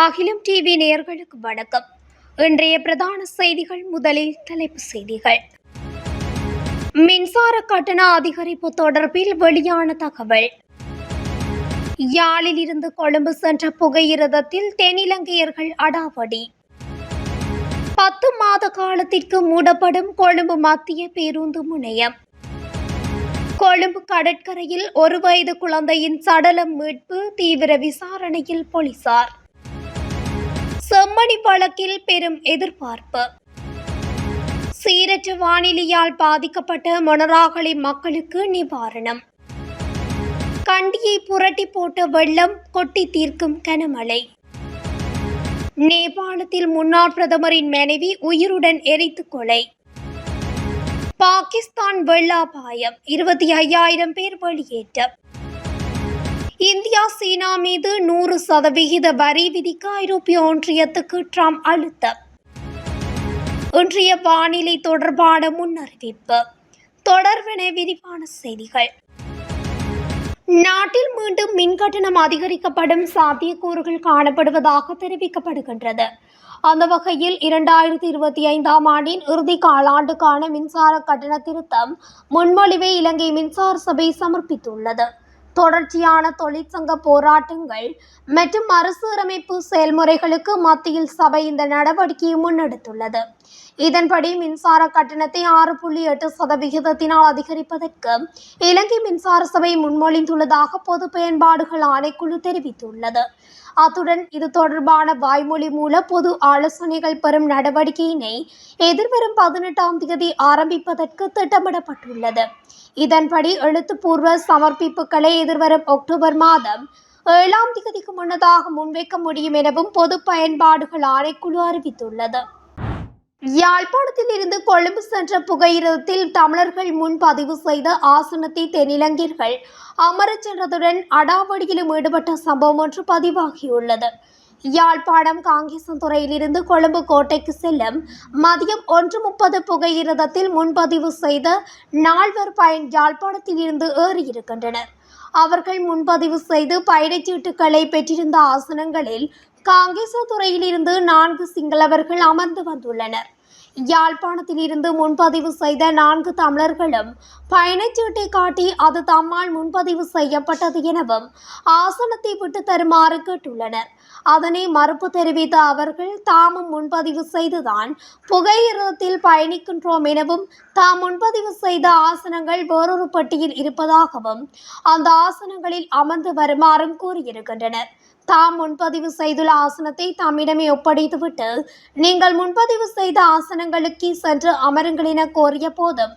அகிலம் டிவி நேயர்களுக்கு வணக்கம். இன்றைய பிரதான செய்திகள். முதலில் தலைப்புச் செய்திகள். மின்சார கட்டண அதிகரிப்பு தொடர்பில் வெளியான தகவல். யாழில் இருந்து கொழும்பு சென்ற புகையிரதத்தில் தென்னிலங்கையர்கள் அடாவடி. 10 மாத காலத்திற்கு மூடப்படும் கொழும்பு மத்திய பேருந்து முனையம். கொழும்பு கடற்கரையில் 1 வயது குழந்தையின் சடலம் மீட்பு, தீவிர விசாரணையில் போலீசார். செம்மணி வழக்கில் பெரும் எதிர்பார்ப்பு. சீரற்ற வானிலையால் பாதிக்கப்பட்ட மொனராகலை மக்களுக்கு நிவாரணம். கண்டியை புரட்டி போட்ட வெள்ளம் கொட்டி தீர்க்கும் கனமழை. நேபாளத்தில் முன்னாள் பிரதமரின் மனைவி உயிருடன் எரித்து கொலை. பாகிஸ்தான் வெள்ள அபாயம், 25,000 பேர் வெளியேற்றம். இந்தியா சீனா மீது 100% வரி விதிக்க ஐரோப்பிய ஒன்றியத்துக்கு ட்ரம்ப் அழுத்தம். இன்றைய வானிலை தொடர்பான முன்னறிவிப்பு. தொடர்பென விரிவான செய்திகள். நாட்டில் மீண்டும் மின்கட்டணம் அதிகரிக்கப்படும் சாத்தியக்கூறுகள் காணப்படுவதாக தெரிவிக்கப்படுகின்றது. அந்த வகையில் 2025ஆம் ஆண்டின் இறுதி காலாண்டுக்கான மின்சார கட்டண திருத்தம் முன்மொழிவை இலங்கை மின்சார சபை சமர்ப்பித்துள்ளது. தொடர்ச்சியான தொழிற்சங்க போராட்டங்கள் மற்றும் மறுசீரமைப்பு செயல்முறைகளுக்கு மத்தியில் சபை இந்த நடவடிக்கையை முன்னெடுத்துள்ளது. இதன்படி மின்சார கட்டணத்தை 6.8% அதிகரிப்பதற்கு இலங்கை மின்சார சபை முன்மொழிந்துள்ளதாக பொது பயன்பாடுகள் ஆணைக்குழு தெரிவித்துள்ளது. அத்துடன் இது தொடர்பான வாய்மொழி மூல பொது ஆலோசனைகள் பெறும் நடவடிக்கையினை எதிர்வரும் 18ஆம் தேதி ஆரம்பிப்பதற்கு திட்டமிடப்பட்டுள்ளது. இதன்படி எழுத்துப்பூர்வ சமர்ப்பிப்புகளை எதிர்வரும் அக்டோபர் மாதம் 7ஆம் தேதிக்கு முன்னதாக முன்வைக்க முடியும் எனவும் பொது பயன்பாடுகள் ஆணைக்குழு அறிவித்துள்ளது. யாழ்ப்பாணத்தில் இருந்து கொழும்பு சென்ற புகையிரதத்தில் தமிழர்கள் முன்பதிவு செய்த ஆசனத்தை தென்னிலங்கையர்கள் அமரச் சென்றதுடன் அடாவடியிலும் ஈடுபட்ட சம்பவம் ஒன்று பதிவாகியுள்ளது. யாழ்ப்பாணம் காங்கேசன்துறையிலிருந்து கொழும்பு கோட்டைக்கு செல்லும் மதியம் 1:30 புகையிரதத்தில் முன்பதிவு செய்த 4 யாழ்ப்பாணத்தில் இருந்து ஏறியிருக்கின்றனர். அவர்கள் முன்பதிவு செய்து பயணச்சீட்டுகளை பெற்றிருந்த ஆசனங்களில் காங்கேசன்துறையில் இருந்து 4 சிங்களவர்கள் அமர்ந்து வந்துள்ளனர். யாழ்ப்பாணத்தில் இருந்து முன்பதிவு செய்த 4 தமிழர்களும் பயணச்சீட்டை காட்டி அது தம்மால் முன்பதிவு செய்யப்பட்டது எனவும் ஆசனத்தை விட்டு தருமாறு கேட்டுள்ளனர். அதனை மறுப்பு தெரிவித்த அவர்கள் தாமும் முன்பதிவு செய்துதான் புகையிரதத்தில் பயணிக்கின்றோம் எனவும் தாம் முன்பதிவு செய்த ஆசனங்கள் வேறொரு பெட்டியில் இருப்பதாகவும் அந்த ஆசனங்களில் அமர்ந்து வருமாறும் கூறியிருக்கின்றனர். தாம் முன்பதிவு செய்துள்ள ஆசனத்தை தம்மிடமே ஒப்படைத்துவிட்டு நீங்கள் முன்பதிவு செய்த ஆசனங்களுக்கு சென்று அமருங்கள் என கோரிய போதும்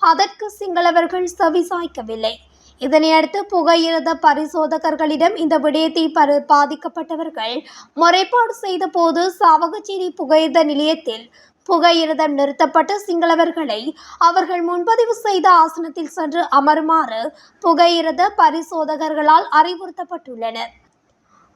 அதற்கு சிங்களவர்கள் செவிசாய்க்கவில்லை. இதனையடுத்து புகையிரத பரிசோதகர்களிடம் இந்த விடயத்தை பாதிக்கப்பட்டவர்கள் முறைப்பாடு செய்த போது சாவகச்சேரி புகையிரத நிலையத்தில் புகையிரதம் நிறுத்தப்பட்ட சிங்களவர்களை அவர்கள் முன்பதிவு செய்த ஆசனத்தில் சென்று அமருமாறு புகையிரத பரிசோதகர்களால் அறிவுறுத்தப்பட்டுள்ளனர்.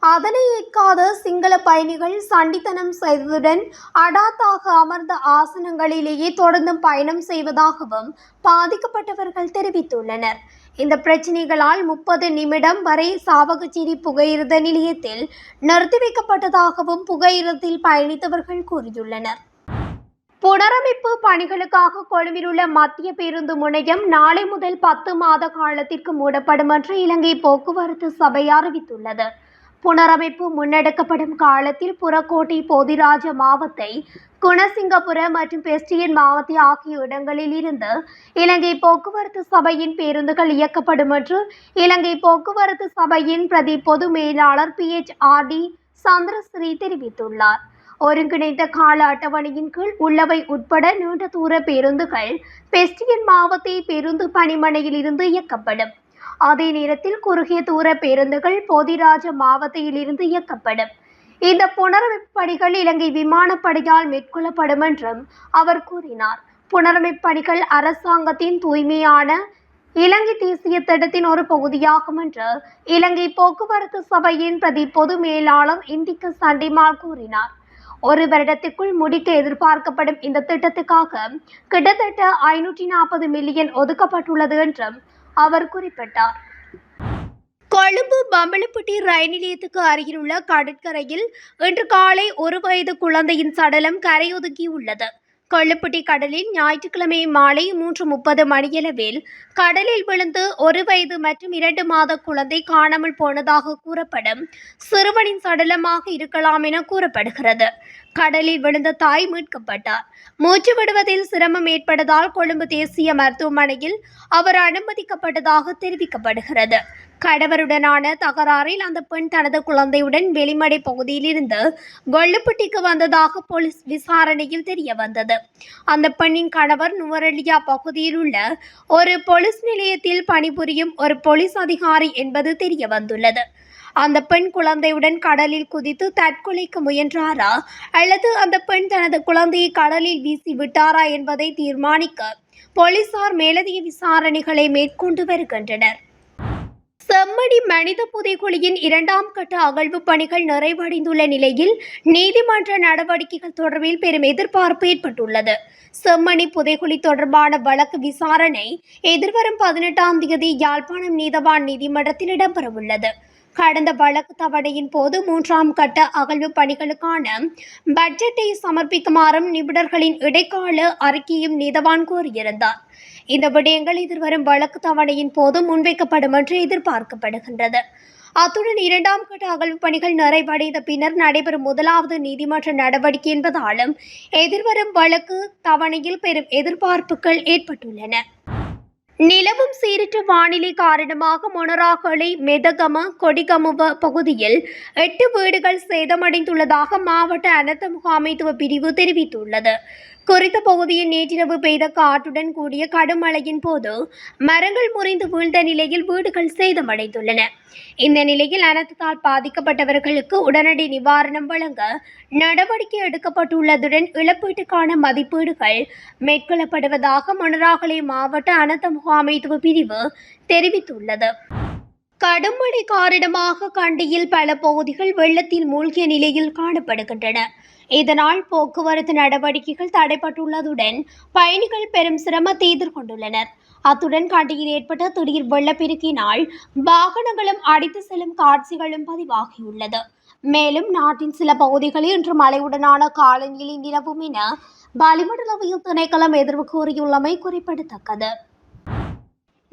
அதனை ஏற்காத சிங்கள பயணிகள் சண்டித்தனம் செய்ததுடன் அடாத்தாக அமர்ந்த ஆசனங்களிலேயே தொடர்ந்து பயணம் செய்வதாகவும் பாதிக்கப்பட்டவர்கள் தெரிவித்துள்ளனர். இந்த பிரச்சினைகளால் 30 நிமிடம் வரை சாவகச்சேரி புகையிரத நிலையத்தில் நிறுத்தி வைக்கப்பட்டதாகவும் புகையிரதத்தில் பயணித்தவர்கள் கூறியுள்ளனர். புனரமைப்பு பணிகளுக்காக கொழும்பில் உள்ள மத்திய பேருந்து முனையம் நாளை முதல் 10 மாத காலத்திற்கு மூடப்படும் என்று இலங்கை போக்குவரத்து சபை அறிவித்துள்ளது. புனரமைப்பு முன்னெடுக்கப்படும் காலத்தில் புறக்கோட்டை, போதிராஜ மாவத்தை, குணசிங்கபுர மற்றும் பெஸ்டியன் மாவத்தை ஆகிய இடங்களில் இருந்து இலங்கை போக்குவரத்து சபையின் பேருந்துகள் இயக்கப்படும் என்று இலங்கை போக்குவரத்து சபையின் பிரதி பொது மேலாளர் PHRD சந்திரஸ்ரீ தெரிவித்துள்ளார். ஒருங்கிணைந்த கால அட்டவணையின் கீழ் உள்ளவை உட்பட நீண்ட தூர பேருந்துகள் பெஸ்டியன் மாவத்தை பேருந்து பணிமனையில் இருந்து இயக்கப்படும். அதே நேரத்தில் குறுகிய தூர பேருந்துகள் போதிராஜ மாவட்டத்தில் இருந்து இயக்கப்படும். இந்த புனரமைப்பு பணிகள் இலங்கை விமானப்படையால் மேற்கொள்ளப்படும் என்றும் அவர் கூறினார். புனரமைப்பு பணிகள் அரசாங்கத்தின் தூய்மையான இலங்கை தேசிய திட்டத்தின் ஒரு பகுதியாகும் என்று இலங்கை போக்குவரத்து சபையின் பிரதி பொது மேலாளர் இந்திக்க சண்டிமால் கூறினார். 1 வருடத்திற்குள் முடிக்க எதிர்பார்க்கப்படும் இந்த திட்டத்துக்காக கிட்டத்தட்ட 540 மில்லியன் ஒதுக்கப்பட்டுள்ளது என்றும் அவர் குறிப்பிட்டார். கொழும்பு பம்பலப்பட்டி ரயில் நிலையத்துக்கு அருகிலுள்ள கடற்கரையில் இன்று காலை 1 வயது குழந்தையின் சடலம் கரையொதுங்கியுள்ளது. கொள்ளுப்பட்டி கடலில் ஞாயிற்றுக்கிழமை மாலை 3:30 மணியளவில் கடலில் விழுந்து 1 வயது மற்றும் 2 மாத குழந்தை காணாமல் போனதாக கூறப்படும் சிறுவனின் சடலமாக இருக்கலாம் என கூறப்படுகிறது. கடலில் விழுந்த தாய் மீட்கப்பட்டார். மூச்சு விடுவதில் சிரமம் ஏற்பட்டதால் கொழும்பு தேசிய மருத்துவமனையில் அவர் அனுமதிக்கப்பட்டதாக தெரிவிக்கப்படுகிறது. கணவருடனான தகராறில் அந்த பெண் தனது குழந்தையுடன் வெளிமடை பகுதியில் இருந்து கொள்ளுப்பட்டிக்கு வந்ததாக போலீஸ் விசாரணையில் தெரிய வந்தது. அந்த பெண்ணின் கணவர் நுவரெலியா பகுதியில் உள்ள ஒரு போலீஸ் நிலையத்தில் பணிபுரியும் ஒரு போலீஸ் அதிகாரி என்பது தெரிய வந்துள்ளது. அந்த பெண் குழந்தையுடன் கடலில் குதித்து தற்கொலைக்கு முயன்றாரா அல்லது அந்த பெண் தனது குழந்தையை கடலில் வீசி விட்டாரா என்பதை தீர்மானிக்க போலீசார் மேலதிக விசாரணைகளை மேற்கொண்டு வருகின்றனர். செம்மணி மனித புதைகுழியின் 2ஆம் கட்ட அகழ்வு பணிகள் நிறைவடைந்துள்ள நிலையில் நீதிமன்ற நடவடிக்கைகள் தொடர்பில் பெரும் எதிர்பார்ப்பு ஏற்பட்டுள்ளது. செம்மணி புதைகுழி தொடர்பான வழக்கு விசாரணை எதிர்வரும் 18ஆம் தேதி யாழ்ப்பாணம் நீதவான் நீதிமன்றத்தில் இடம்பெறவுள்ளது. கடந்த வழக்கு தவணையின் போது 3ஆம் கட்ட அகழ்வு பணிகளுக்கான பட்ஜெட்டை சமர்ப்பிக்குமாறும் நிபுணர்களின் இடைக்கால அறிக்கையும் நீதவான் கோரியிருந்தார். இந்த விடயங்கள் எதிர்வரும் வழக்கு தவணையின் போது முன்வைக்கப்படும் என்று எதிர்பார்க்கப்படுகின்றது. அத்துடன் 2ஆம் கட்ட அகழ்வு பணிகள் நிறைவடைந்த பின்னர் நடைபெறும் 1வது நீதிமன்ற நடவடிக்கை என்பதாலும் எதிர்வரும் வழக்கு தவணையில் பெரும் எதிர்பார்ப்புகள் ஏற்பட்டுள்ளன. நிலவும் சீரற்ற வானிலை காரணமாக மொனராகலை மெதகம கொடிகமுவ பகுதியில் 8 வீடுகள் சேதமடைந்துள்ளதாக மாவட்ட அனர்த்த முகாமைத்துவ பிரிவு தெரிவித்துள்ளது. குறித்த பகுதியில் நேற்றிரவு பெய்த காற்றுடன் கூடிய கடும் மழையின் போது மரங்கள் முறிந்து வீழ்ந்த நிலையில் வீடுகள் சேதமடைந்துள்ளன. இந்த நிலையில் அனர்த்தத்தால் பாதிக்கப்பட்டவர்களுக்கு உடனடி நிவாரணம் வழங்க நடவடிக்கை எடுக்கப்பட்டுள்ளதுடன் இழப்பீட்டுக்கான மதிப்பீடுகள் மேற்கொள்ளப்படுவதாக மொனராகலை மாவட்ட அனர்த்த முகாமைத்துவ பிரிவு தெரிவித்துள்ளது. கடும் மழை காரணமாக கண்டியில் பல பகுதிகள் வெள்ளத்தில் மூழ்கிய நிலையில் காணப்படுகின்றன. இதனால் போக்குவரத்து நடவடிக்கைகள் தடைப்பட்டுள்ளதுடன் பயணிகள் பெரும் சிரமத்தை எதிர்கொண்டுள்ளனர். அத்துடன் கண்டியில் ஏற்பட்ட திடீர் வெள்ளப்பெருக்கினால் வாகனங்களும் அடித்து செல்லும் காட்சிகளும் பதிவாகியுள்ளது. மேலும் நாட்டின் சில பகுதிகளில் இன்று மழையுடனான காலநிலை நிலவும் என வளிமண்டலவியல் திணைக்களம் எதிர்வு கூறியுள்ளமை குறிப்பிடத்தக்கது.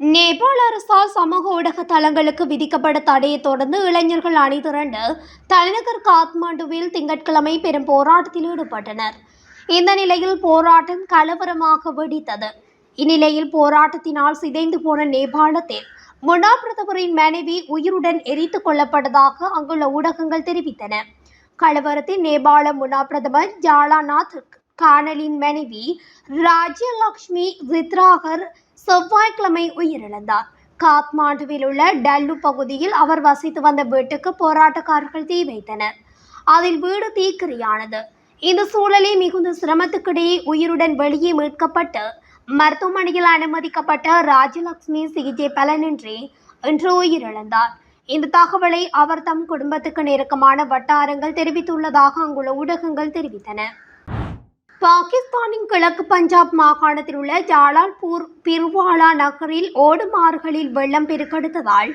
நேபாள அரசால் சமூக ஊடக தளங்களுக்கு விதிக்கப்பட்ட தடையை தொடர்ந்து இளைஞர்கள் அணிதிரண்டு தலைநகர் காத்மாண்டுவில் திங்கட்கிழமை பெரும் போராட்டத்தில் ஈடுபட்டனர். இந்த நிலையில் போராட்டம் கலவரமாக வெடித்தது. இந்நிலையில் போராட்டத்தினால் சிதைந்து போன நேபாளத்தில் முன்னாள் பிரதமரின் மனைவி உயிருடன் எரித்துக் கொல்லப்பட்டதாக அங்குள்ள ஊடகங்கள் தெரிவித்தன. கலவரத்தில் நேபாள முன்னாள் பிரதமர் ஜாலாநாத் கானலின் மனைவி ராஜ்யலட்சுமி வித்ராகர் செவ்வாய்க்கிழமை உயிரிழந்தார். காத்மாண்டுவில் உள்ள டல்லு பகுதியில் அவர் வசித்து வந்த வீட்டுக்கு போராட்டக்காரர்கள் தீ வைத்தனர். அதில் வீடு தீக்கிரையானது. இந்த சூழலில் மிகுந்த சிரமத்துக்கிடையே உயிருடன் வெளியே மீட்கப்பட்டு மருத்துவமனையில் அனுமதிக்கப்பட்ட ராஜலட்சுமி சிகிச்சை பலனின்றி இன்று உயிரிழந்தார். இந்த தகவலை அவர் தம் குடும்பத்துக்கு நெருக்கமான வட்டாரங்கள் தெரிவித்துள்ளதாக அங்குள்ள ஊடகங்கள் தெரிவித்தன. பாகிஸ்தானின் கிழக்கு பஞ்சாப் மாகாணத்தில் உள்ள ஜாலால்பூர் பிர்வாலா நகரில் ஓடுமாறுகளில் வெள்ளம் பெருக்கெடுத்ததால்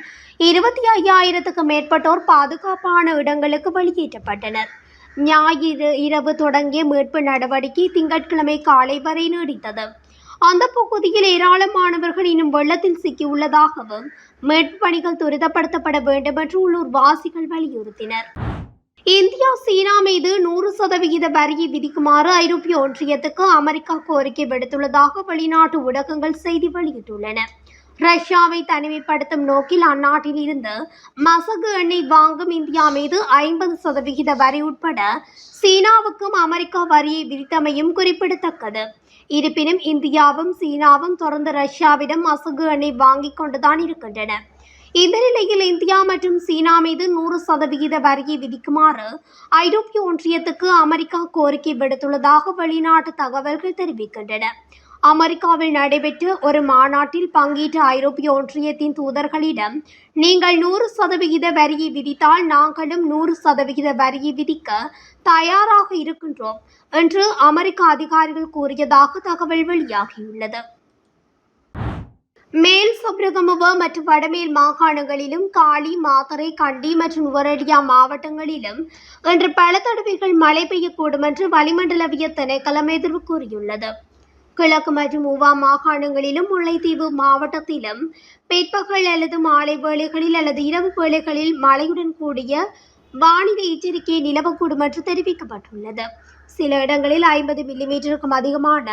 25,000க்கும் மேற்பட்டோர் பாதுகாப்பான இடங்களுக்கு வெளியேற்றப்பட்டனர். ஞாயிறு இரவு தொடங்கிய மீட்பு நடவடிக்கை திங்கட்கிழமை காலை வரை நீடித்தது. அந்த பகுதியில் ஏராளமானவர்கள் இன்னும் வெள்ளத்தில் சிக்கியுள்ளதாகவும் மீட்பு பணிகள் துரிதப்படுத்தப்பட வேண்டும் என்று உள்ளூர் வாசிகள் வலியுறுத்தினர். இந்தியா சீனா மீது 100% வரியை விதிக்குமாறு ஐரோப்பிய ஒன்றியத்துக்கு அமெரிக்கா கோரிக்கை விடுத்துள்ளதாக வெளிநாட்டு ஊடகங்கள் செய்தி வெளியிட்டுள்ளன. ரஷ்யாவை தனிமைப்படுத்தும் நோக்கில் அந்நாட்டில் இருந்து மசகு எண்ணெய் வாங்கும் இந்தியா மீது 50% வரி உட்பட சீனாவுக்கும் அமெரிக்கா வரியை விதித்தமையும் குறிப்பிடத்தக்கது. இருப்பினும் இந்தியாவும் சீனாவும் தொடர்ந்து ரஷ்யாவிடம் மசகு எண்ணெய் வாங்கிக் கொண்டுதான் இருக்கின்றன. இந்த நிலையில் இந்தியா மற்றும் சீனா மீது 100% வரியை விதிக்குமாறு ஐரோப்பிய ஒன்றியத்துக்கு அமெரிக்கா கோரிக்கை விடுத்துள்ளதாக வெளிநாட்டு தகவல்கள் தெரிவிக்கின்றன. அமெரிக்காவில் நடைபெற்ற ஒரு மாநாட்டில் பங்கேற்ற ஐரோப்பிய ஒன்றியத்தின் தூதர்களிடம் நீங்கள் 100% வரியை விதித்தால் நாங்களும் 100% வரியை விதிக்க தயாராக இருக்கின்றோம் என்று அமெரிக்க அதிகாரிகள் கூறியதாக தகவல் வெளியாகியுள்ளது. மேல் சப்ரகமுவ மற்றும் வடமேல் மாகாணங்களிலும் காலி, மாத்தறை, கண்டி மற்றும் நுவரெலியா மாவட்டங்களிலும் இன்று பல தடவைகள் மழை பெய்யக்கூடும் என்று வளிமண்டலவிய திணைக்களம் எதிர்வு கூறியுள்ளது. கிழக்கு மற்றும் ஊவா மாகாணங்களிலும் முல்லைத்தீவு மாவட்டத்திலும் பிற்பகல் அல்லது மாலை வேளைகளில் அல்லது இரவு வேளைகளில் மழையுடன் கூடிய வானிலை எச்சரிக்கை நிலவக்கூடும் என்று தெரிவிக்கப்பட்டுள்ளது. சில இடங்களில் 50 மில்லிமீட்டருக்கும் அதிகமான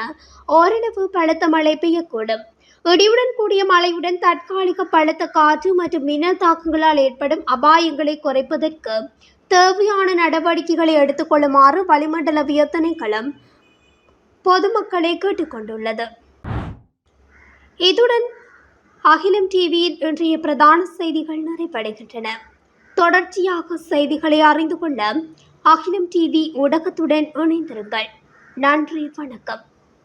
ஓரளவு பலத்த மழை பெய்யக்கூடும். இடியுடன் கூடிய மழையுடன் தற்காலிக பலத்த காற்று மற்றும் மின்னல் தாக்கங்களால் ஏற்படும் அபாயங்களை குறைப்பதற்கு தேவையான நடவடிக்கைகளை எடுத்துக் கொள்ளுமாறு வளிமண்டலவிய திணைக்களம் பொதுமக்களை கேட்டுக்கொண்டுள்ளது. இத்துடன் அகிலம் டிவியின் இன்றைய பிரதான செய்திகள் நிறைவடைகின்றன. தொடர்ச்சியாக செய்திகளை அறிந்து கொள்ள அகிலம் டிவி ஊடகத்துடன் இணைந்திருங்கள். நன்றி, வணக்கம்.